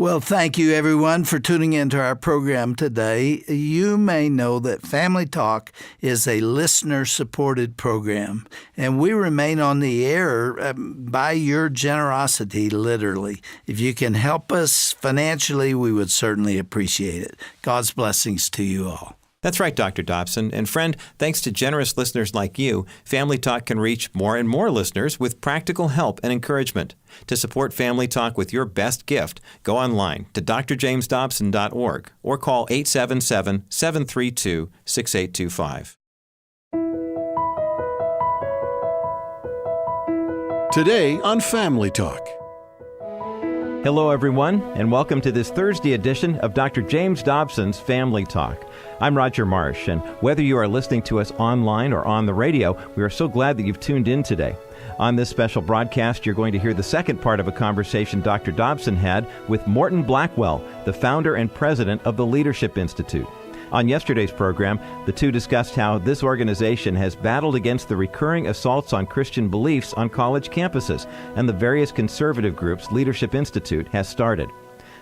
Well, thank you, everyone, for tuning into our program today. You may know that Family Talk is a listener-supported program, and we remain on the air by your generosity, literally. If you can help us financially, we would certainly appreciate it. God's blessings to you all. That's right, Dr. Dobson. And friend, thanks to generous listeners like you, Family Talk can reach more and more listeners with practical help and encouragement. To support Family Talk with your best gift, go online to drjamesdobson.org or call 877-732-6825. Today on Family Talk. Hello, everyone, and welcome to this Thursday edition of Dr. James Dobson's Family Talk. I'm Roger Marsh, and whether you are listening to us online or on the radio, we are so glad that you've tuned in today. On this special broadcast, you're going to hear the second part of a conversation Dr. Dobson had with Morton Blackwell, the founder and president of the Leadership Institute. On yesterday's program, the two discussed how this organization has battled against the recurring assaults on Christian beliefs on college campuses and the various conservative groups Leadership Institute has started.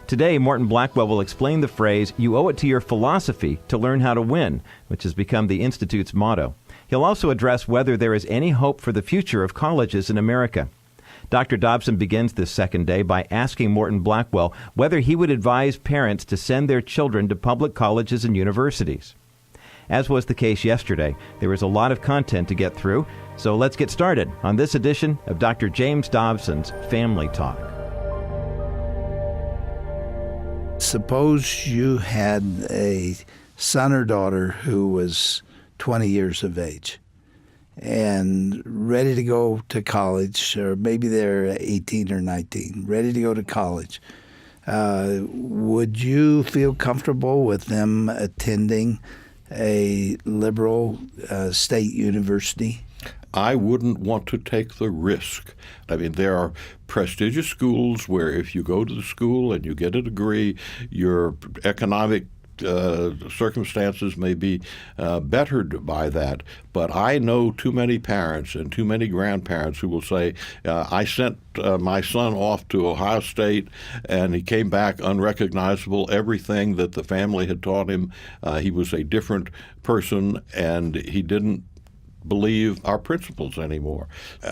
Today, Morton Blackwell will explain the phrase, "You owe it to your philosophy to learn how to win," which has become the Institute's motto. He'll also address whether there is any hope for the future of colleges in America. Dr. Dobson begins this second day by asking Morton Blackwell whether he would advise parents to send their children to public colleges and universities. As was the case yesterday, there is a lot of content to get through, so let's get started on this edition of Dr. James Dobson's Family Talk. Suppose you had a son or daughter who was 20 years of age and ready to go to college, or maybe they're 18 or 19, ready to go to college. Would you feel comfortable with them attending a liberal state university? I wouldn't want to take the risk. I mean, there are prestigious schools where if you go to the school and you get a degree, your economic circumstances may be bettered by that. But I know too many parents and too many grandparents who will say, I sent my son off to Ohio State and he came back unrecognizable. Everything that the family had taught him, he was a different person and he didn't believe our principles anymore.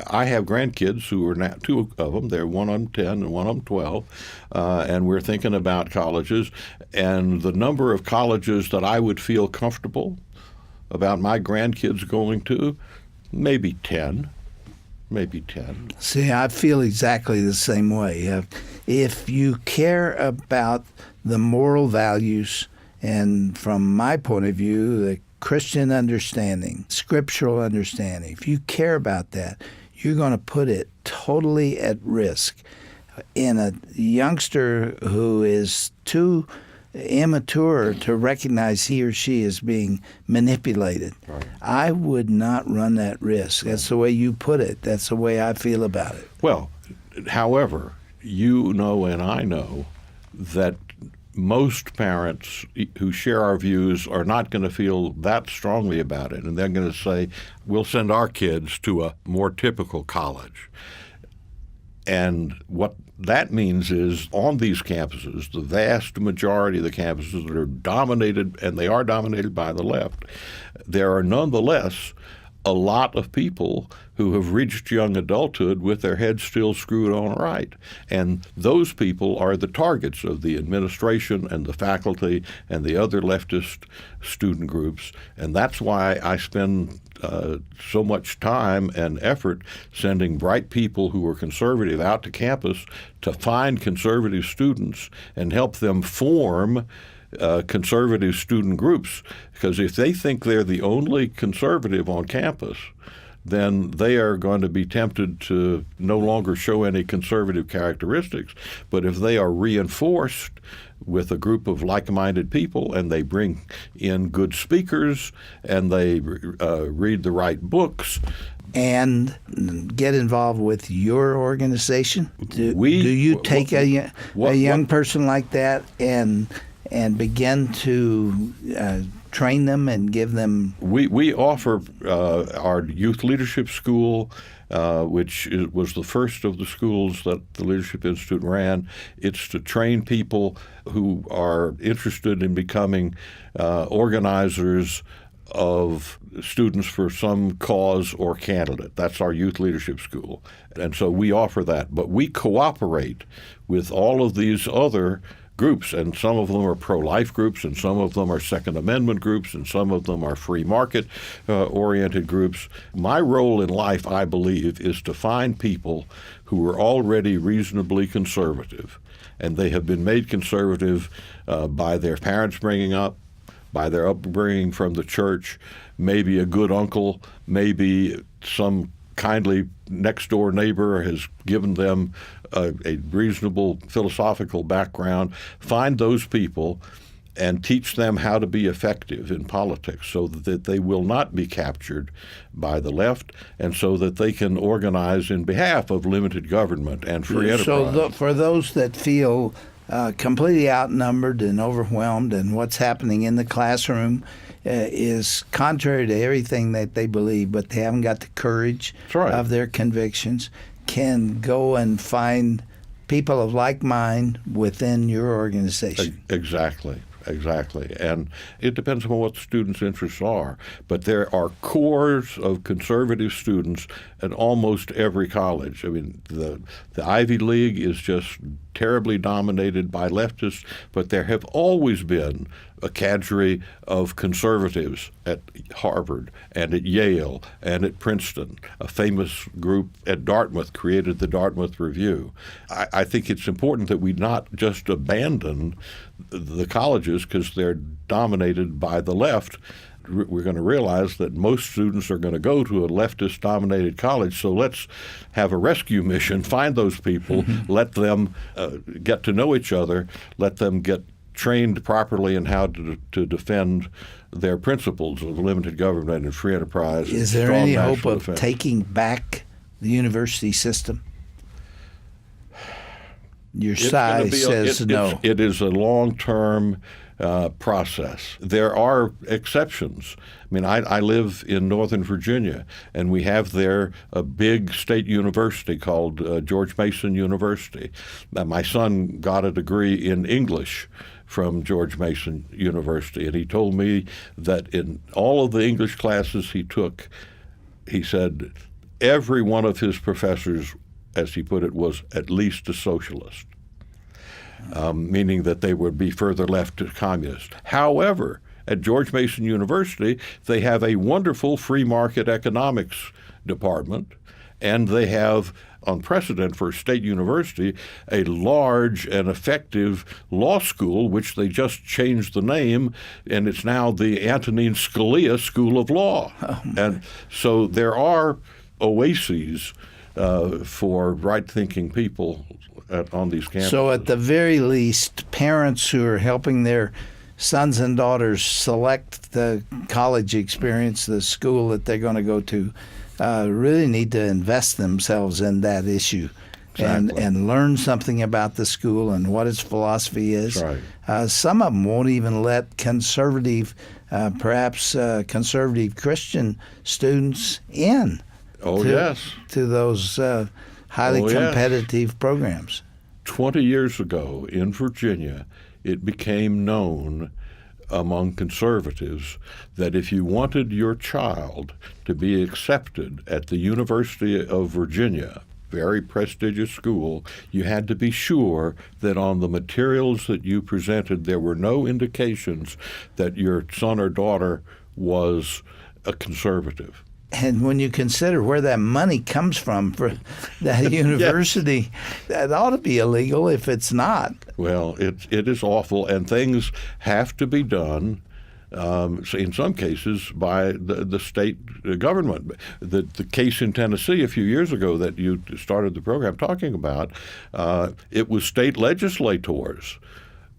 I have grandkids who are now, two of them, they're one of them 10 and one of them 12, and we're thinking about colleges, and the number of colleges that I would feel comfortable about my grandkids going to, maybe 10. See, I feel exactly the same way. If you care about the moral values, and from my point of view, the Christian understanding, scriptural understanding, if you care about that, you're going to put it totally at risk in a youngster who is too immature to recognize he or she is being manipulated. Right. I would not run that risk. That's the way you put it. That's the way I feel about it. Well, however, you know and I know that most parents who share our views are not going to feel that strongly about it, and they're going to say, we'll send our kids to a more typical college. And what that means is on these campuses, the vast majority of the campuses that are dominated, and they are dominated by the left, there are nonetheless a lot of people who have reached young adulthood with their heads still screwed on right. And those people are the targets of the administration and the faculty and the other leftist student groups. And that's why I spend so much time and effort sending bright people who are conservative out to campus to find conservative students and help them form conservative student groups, because if they think they're the only conservative on campus, then they are going to be tempted to no longer show any conservative characteristics. But if they are reinforced with a group of like-minded people and they bring in good speakers and they read the right books, and get involved with your organization, do you take a young person like that and begin to train them and give them? We offer our youth leadership school was the first of the schools that the Leadership Institute ran. It's to train people who are interested in becoming organizers of students for some cause or candidate. That's our youth leadership school. And so we offer that. But we cooperate with all of these other groups, and some of them are pro-life groups, and some of them are Second Amendment groups, and some of them are free market oriented groups. My role in life, I believe, is to find people who are already reasonably conservative, and they have been made conservative by their parents bringing up, by their upbringing from the church, maybe a good uncle, maybe some kindly next-door neighbor has given them a reasonable philosophical background. Find those people and teach them how to be effective in politics so that they will not be captured by the left, and so that they can organize in behalf of limited government and free enterprise. So for those that feel completely outnumbered and overwhelmed, and what's happening in the classroom is contrary to everything that they believe, but they haven't got the courage of their convictions, can go and find people of like mind within your organization. Exactly. And it depends on what the students' interests are. But there are cores of conservative students at almost every college. I mean, the Ivy League is just terribly dominated by leftists, but there have always been a cadre of conservatives at Harvard and at Yale and at Princeton. A famous group at Dartmouth created the Dartmouth Review. I think it's important that we not just abandon the colleges because they're dominated by the left. We're going to realize that most students are going to go to a leftist-dominated college, so let's have a rescue mission, find those people, let them get to know each other, let them get trained properly in how to defend their principles of limited government and free enterprise. Is there any hope of taking back the university system? Your side says no. It is a long-term process. There are exceptions. I mean, I live in Northern Virginia, and we have there a big state university called George Mason University. My son got a degree in English from George Mason University, and he told me that in all of the English classes he took, he said every one of his professors, as he put it, was at least a socialist, meaning that they would be further left to communist. However, at George Mason University, they have a wonderful free market economics department, and they have, on precedent for a state university, a large and effective law school, which they just changed the name, and it's now the Antonin Scalia School of Law. And so there are oases for right-thinking people on these campuses. So at the very least, parents who are helping their sons and daughters select the college experience, the school that they're going to go to, really need to invest themselves in that issue. Exactly. And learn something about the school and what its philosophy is. Right. Some of them won't even let conservative, perhaps conservative Christian students in to those highly competitive programs. 20 years ago in Virginia, it became known among conservatives that if you wanted your child to be accepted at the University of Virginia, very prestigious school, you had to be sure that on the materials that you presented there were no indications that your son or daughter was a conservative. And when you consider where that money comes from for that university, that ought to be illegal if it's not. Well, it is awful, and things have to be done, in some cases, by the state government. The case in Tennessee a few years ago that you started the program talking about, it was state legislators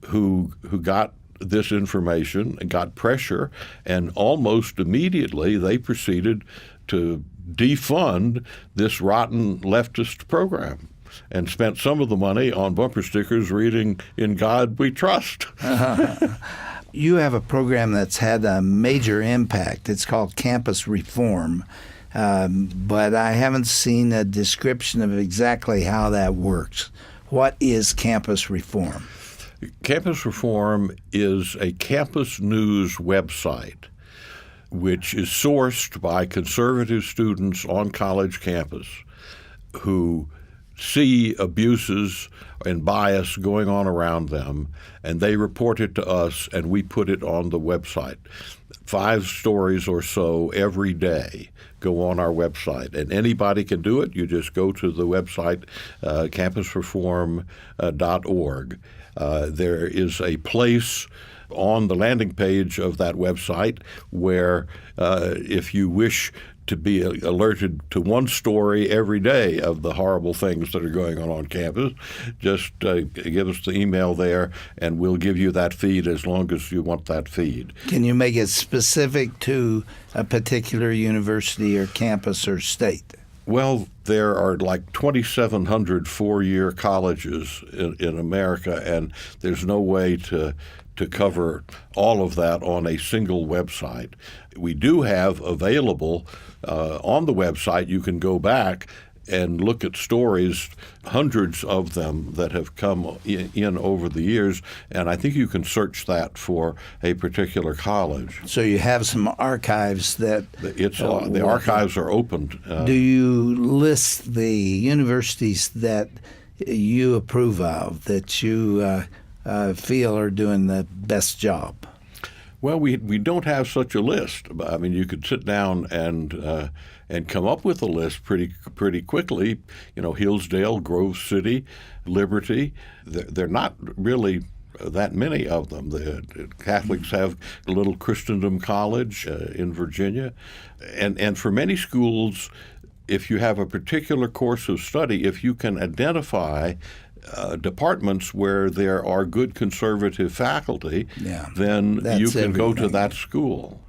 who got this information and got pressure, and almost immediately they proceeded to defund this rotten leftist program and spent some of the money on bumper stickers reading "In God We Trust." You have a program that's had a major impact. It's called Campus Reform. but I haven't seen a description of exactly how that works. What is campus reform? Campus Reform is a campus news website which is sourced by conservative students on college campus who see abuses and bias going on around them, and they report it to us, and we put it on the website. 5 stories or so every day go on our website, and anybody can do it. You just go to the website, campusreform.org. There is a place on the landing page of that website where if you wish to be alerted to one story every day of the horrible things that are going on campus, just give us the email there, and we'll give you that feed as long as you want that feed. Can you make it specific to a particular university or campus or state? Well, there are like 2,700 four-year colleges in America, and there's no way to cover all of that on a single website. We do have available on the website, you can go back and look at stories, hundreds of them that have come in over the years, and I think you can search that for a particular college. So you have some archives that... The archives are opened. Do you list the universities that you approve of, that you feel are doing the best job? Well, we don't have such a list. I mean, you could sit down and come up with a list pretty quickly. You know, Hillsdale, Grove City, Liberty. They're not really that many of them. The Catholics have a little Christendom College in Virginia, and for many schools, if you have a particular course of study, if you can identify departments where there are good conservative faculty, then you can go to that school.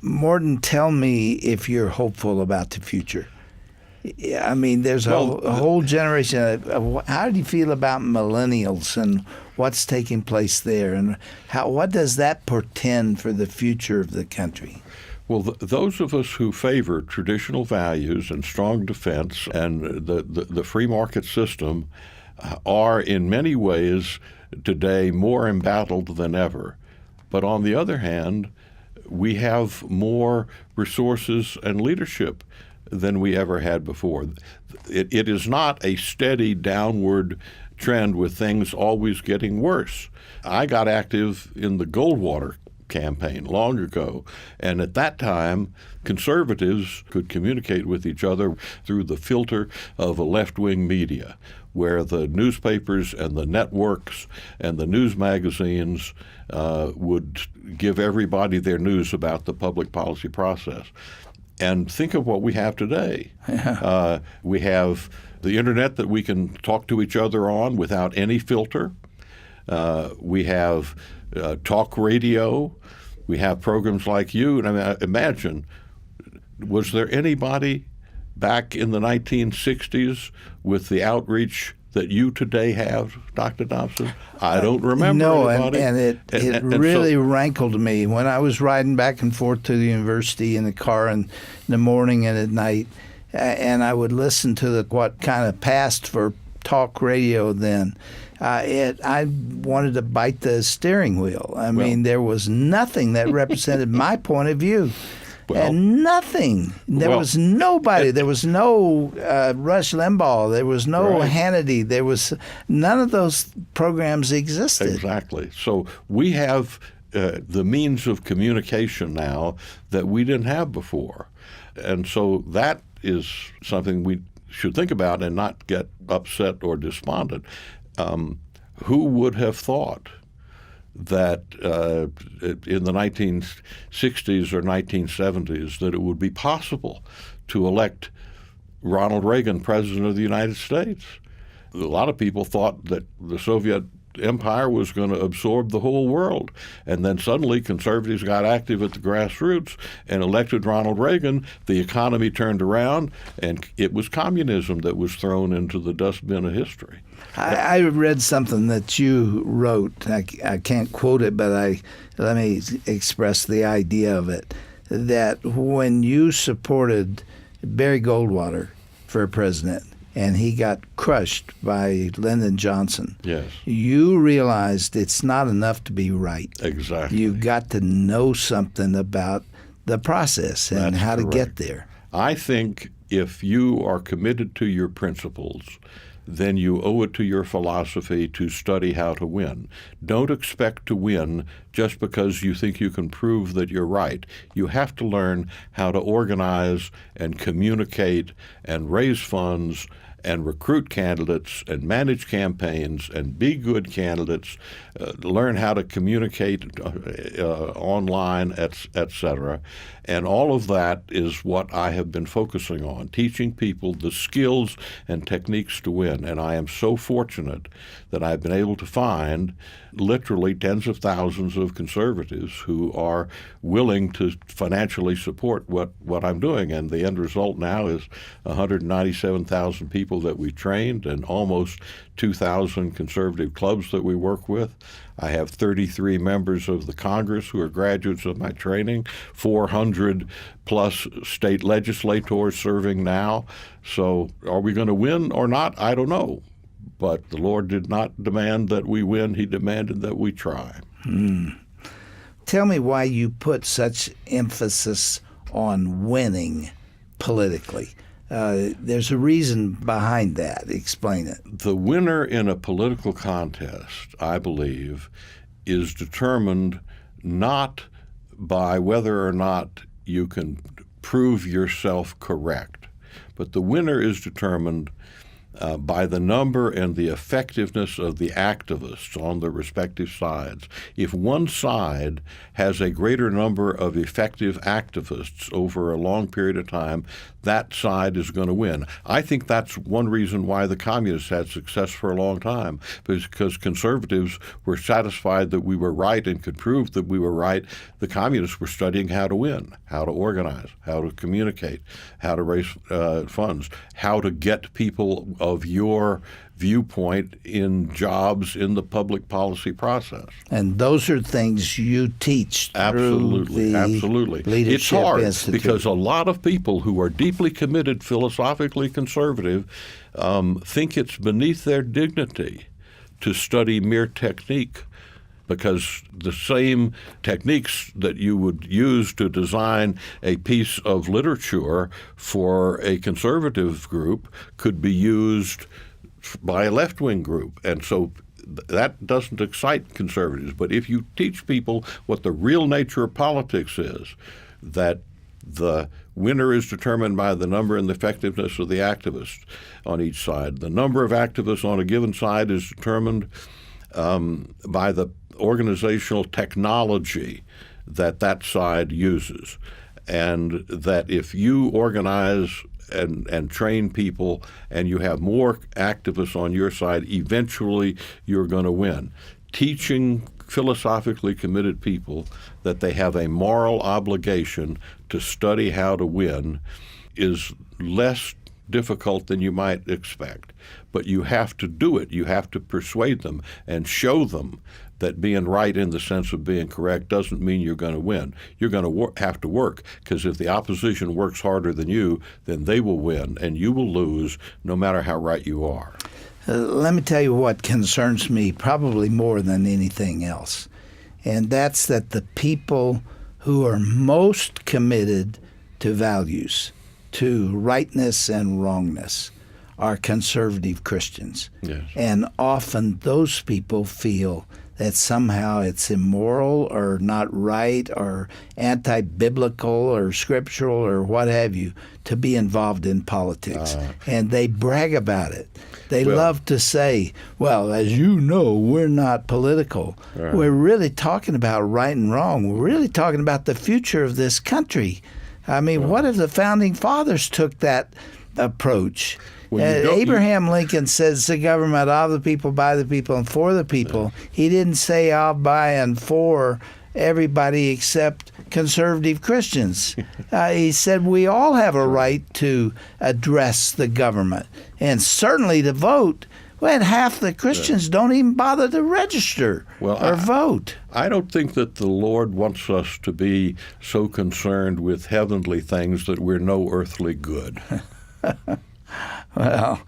Morton, tell me if you're hopeful about the future. I mean, there's a whole generation. How do you feel about millennials and what's taking place there, and what does that portend for the future of the country? Well, those of us who favor traditional values and strong defense and the free market system are in many ways today more embattled than ever. But on the other hand, we have more resources and leadership than we ever had before. It is not a steady downward trend with things always getting worse. I got active in the Goldwater campaign long ago, and at that time, conservatives could communicate with each other through the filter of a left-wing media, where the newspapers and the networks and the news magazines would give everybody their news about the public policy process. And think of what we have today. We have the internet that we can talk to each other on without any filter. We have talk radio. We have programs like you. And I mean, imagine, was there anybody back in the 1960s with the outreach that you today have, Dr. Dobson? I don't remember anybody. And it really rankled me when I was riding back and forth to the university in the car in the morning and at night, and I would listen to what kind of passed for talk radio then. I wanted to bite the steering wheel. I mean, there was nothing that represented my point of view. And nothing. There was nobody. There was no Rush Limbaugh. There was no Hannity. There was none of those programs existed. Exactly. So we have the means of communication now that we didn't have before. And so that is something we should think about and not get upset or despondent. Who would have thought that in the 1960s or 1970s that it would be possible to elect Ronald Reagan president of the United States? A lot of people thought that the Soviet empire was going to absorb the whole world. And then suddenly conservatives got active at the grassroots and elected Ronald Reagan. The economy turned around, and it was communism that was thrown into the dustbin of history. I read something that you wrote. I can't quote it, but let me express the idea of it. that when you supported Barry Goldwater for president and he got crushed by Lyndon Johnson, Yes. you realized it's not enough to be right. Exactly. You've got to know something about the process and That's how to get correct. there. I think if you are committed to your principles, then you owe it to your philosophy to study how to win. Don't expect to win just because you think you can prove that you're right. You have to learn how to organize and communicate and raise funds and recruit candidates and manage campaigns and be good candidates, learn how to communicate online, et cetera. And all of that is what I have been focusing on, teaching people the skills and techniques to win. And I am so fortunate that I've been able to find literally tens of thousands of conservatives who are willing to financially support what I'm doing. And the end result now is 197,000 people that we trained and almost 2,000 conservative clubs that we work with. I have 33 members of the Congress who are graduates of my training, 400 plus state legislators serving now. So are we going to win or not? I don't know. But the Lord did not demand that we win. He demanded that we try. Tell me why you put such emphasis on winning politically. There's a reason behind that. Explain it. The winner in a political contest, I believe, is determined not by whether or not you can prove yourself correct, but the winner is determined by the number and the effectiveness of the activists on the respective sides. If one side has a greater number of effective activists over a long period of time, that side is going to win. I think that's one reason why the communists had success for a long time, because conservatives were satisfied that we were right and could prove that we were right. The communists were studying how to win, how to organize, how to communicate, how to raise funds, how to get people of your viewpoint in jobs in the public policy process. And those are things you teach Absolutely, through the absolutely. Leadership It's hard Institute. because a lot of people who are deeply committed, philosophically conservative, think it's beneath their dignity to study mere technique, because the same techniques that you would use to design a piece of literature for a conservative group could be used by a left-wing group. And so that doesn't excite conservatives. But if you teach people what the real nature of politics is, that the winner is determined by the number and the effectiveness of the activists on each side. The number of activists on a given side is determined by the organizational technology that side uses. And that if you organize and train people and you have more activists on your side, eventually you're going to win. Teaching philosophically committed people that they have a moral obligation to study how to win is less difficult than you might expect. But you have to do it. You have to persuade them and show them that being right in the sense of being correct doesn't mean you're going to win. You're going to have to work, because if the opposition works harder than you, then they will win and you will lose no matter how right you are. Let me tell you what concerns me probably more than anything else, and that's that the people who are most committed to values, to rightness and wrongness, are conservative Christians. Yes. And often those people feel that somehow it's immoral or not right or anti-biblical or scriptural or what have you to be involved in politics. And they brag about it. They love to say, well, as you know, we're not political. Right. We're really talking about right and wrong. We're really talking about the future of this country. I mean, what if the Founding Fathers took that approach? Abraham Lincoln says the government of the people, by the people, and for the people. Yeah. He didn't say of, by, and for everybody except conservative Christians. He said we all have a right to address the government, and certainly to vote. Well, and half the Christians don't even bother to register or vote. I don't think that the Lord wants us to be so concerned with heavenly things that we're no earthly good. Well,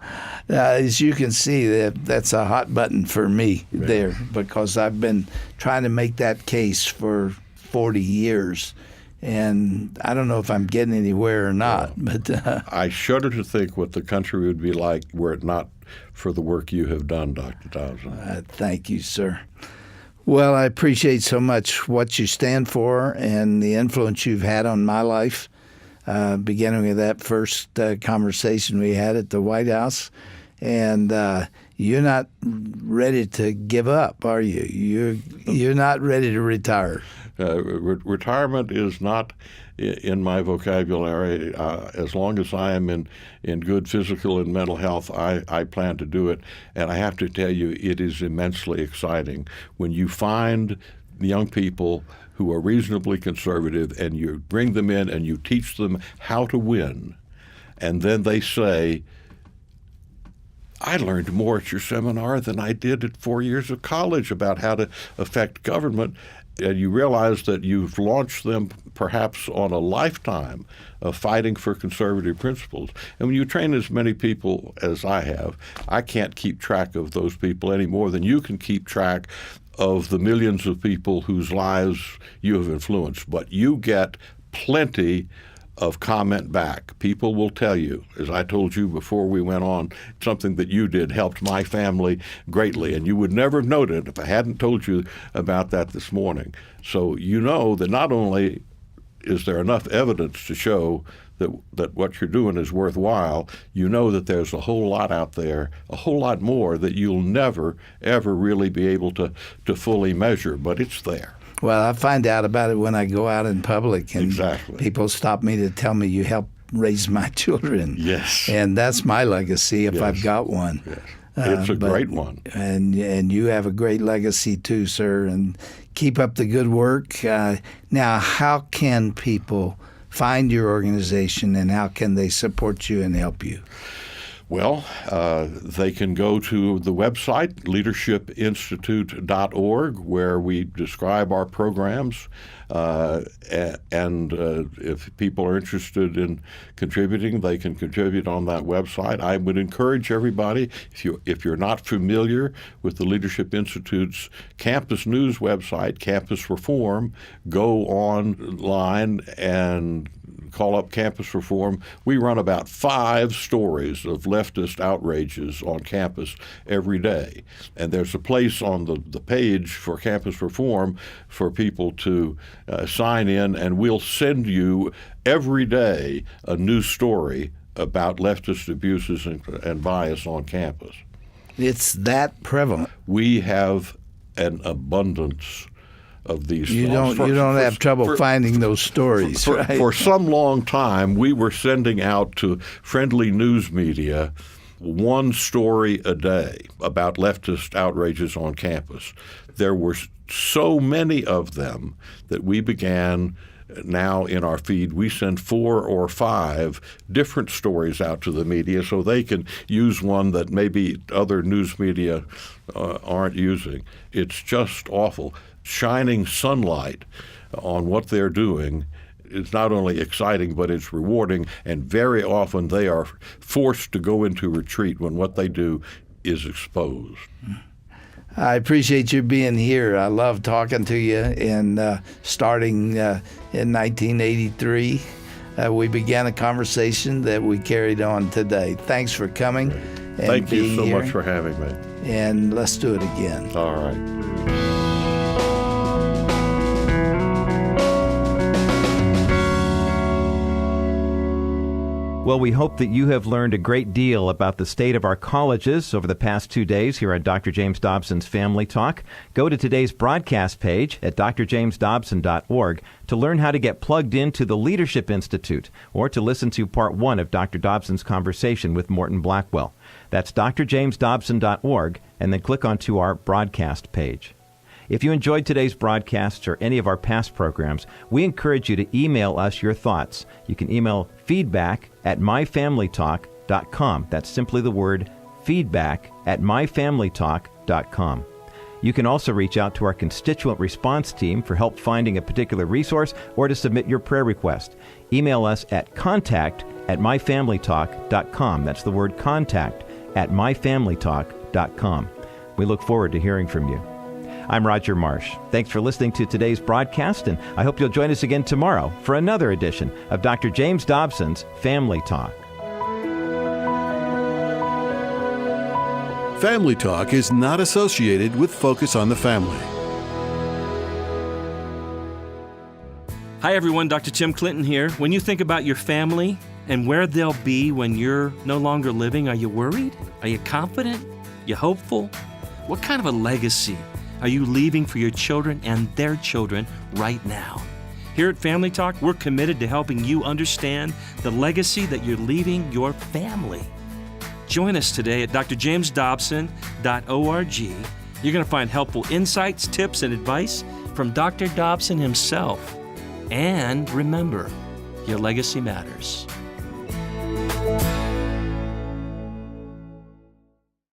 as you can see, that's a hot button for me there, because I've been trying to make that case for 40 years. And I don't know if I'm getting anywhere or not. But I shudder to think what the country would be like were it not for the work you have done, Dr. Dobson. Thank you, sir. Well, I appreciate so much what you stand for and the influence you've had on my life, beginning with that first conversation we had at the White House. And you're not ready to give up, are you? You're not ready to retire. Retirement is not in my vocabulary. As long as I am in good physical and mental health, I plan to do it. And I have to tell you, it is immensely exciting when you find young people who are reasonably conservative and you bring them in and you teach them how to win. And then they say, I learned more at your seminar than I did at 4 years of college about how to affect government. And you realize that you've launched them perhaps on a lifetime of fighting for conservative principles. And when you train as many people as I have, I can't keep track of those people any more than you can keep track of the millions of people whose lives you have influenced. But you get plenty of comment back. People will tell you, as I told you before we went on, something that you did helped my family greatly, and you would never have known it if I hadn't told you about that this morning. So you know that not only is there enough evidence to show that what you're doing is worthwhile, you know that there's a whole lot out there, a whole lot more that you'll never, ever really be able to fully measure, but it's there. Well, I find out about it when I go out in public, and Exactly. people stop me to tell me you helped raise my children. Yes. And that's my legacy if Yes. I've got one. Yes. It's a great one. And you have a great legacy too, sir, and keep up the good work. Now, how can people find your organization, and how can they support you and help you? Well, they can go to the website, leadershipinstitute.org, where we describe our programs. And if people are interested in contributing, they can contribute on that website. I would encourage everybody, if you're not familiar with the Leadership Institute's campus news website, Campus Reform, go online and call up Campus Reform. We run about 5 stories of leftist outrages on campus every day. And there's a place on the page for Campus Reform for people to sign in, and we'll send you every day a new story about leftist abuses and bias on campus. It's that prevalent. We have an abundance of these. You don't have trouble finding those stories, right? For some long time, we were sending out to friendly news media 1 story a day about leftist outrages on campus. There were so many of them that we began now in our feed. We send 4 or 5 different stories out to the media so they can use one that maybe other news media aren't using. It's just awful. Shining sunlight on what they're doing is not only exciting, but it's rewarding, and very often they are forced to go into retreat when what they do is exposed. I appreciate you being here. I love talking to you. And starting in 1983, we began a conversation that we carried on today. Thanks for coming. And Thank you so here. much for having me. And let's do it again. All right. Well, we hope that you have learned a great deal about the state of our colleges over the past 2 days here at Dr. James Dobson's Family Talk. Go to today's broadcast page at drjamesdobson.org to learn how to get plugged into the Leadership Institute or to listen to part 1 of Dr. Dobson's conversation with Morton Blackwell. That's drjamesdobson.org, and then click onto our broadcast page. If you enjoyed today's broadcasts or any of our past programs, we encourage you to email us your thoughts. You can email feedback@myfamilytalk.com. That's simply the word feedback@myfamilytalk.com. You can also reach out to our constituent response team for help finding a particular resource or to submit your prayer request. Email us at contact@myfamilytalk.com. That's the word contact@myfamilytalk.com. We look forward to hearing from you. I'm Roger Marsh. Thanks for listening to today's broadcast, and I hope you'll join us again tomorrow for another edition of Dr. James Dobson's Family Talk. Family Talk is not associated with Focus on the Family. Hi everyone, Dr. Tim Clinton here. When you think about your family and where they'll be when you're no longer living, are you worried? Are you confident? You hopeful? What kind of a legacy are you leaving for your children and their children right now? Here at Family Talk, we're committed to helping you understand the legacy that you're leaving your family. Join us today at drjamesdobson.org. You're going to find helpful insights, tips, and advice from Dr. Dobson himself. And remember, your legacy matters.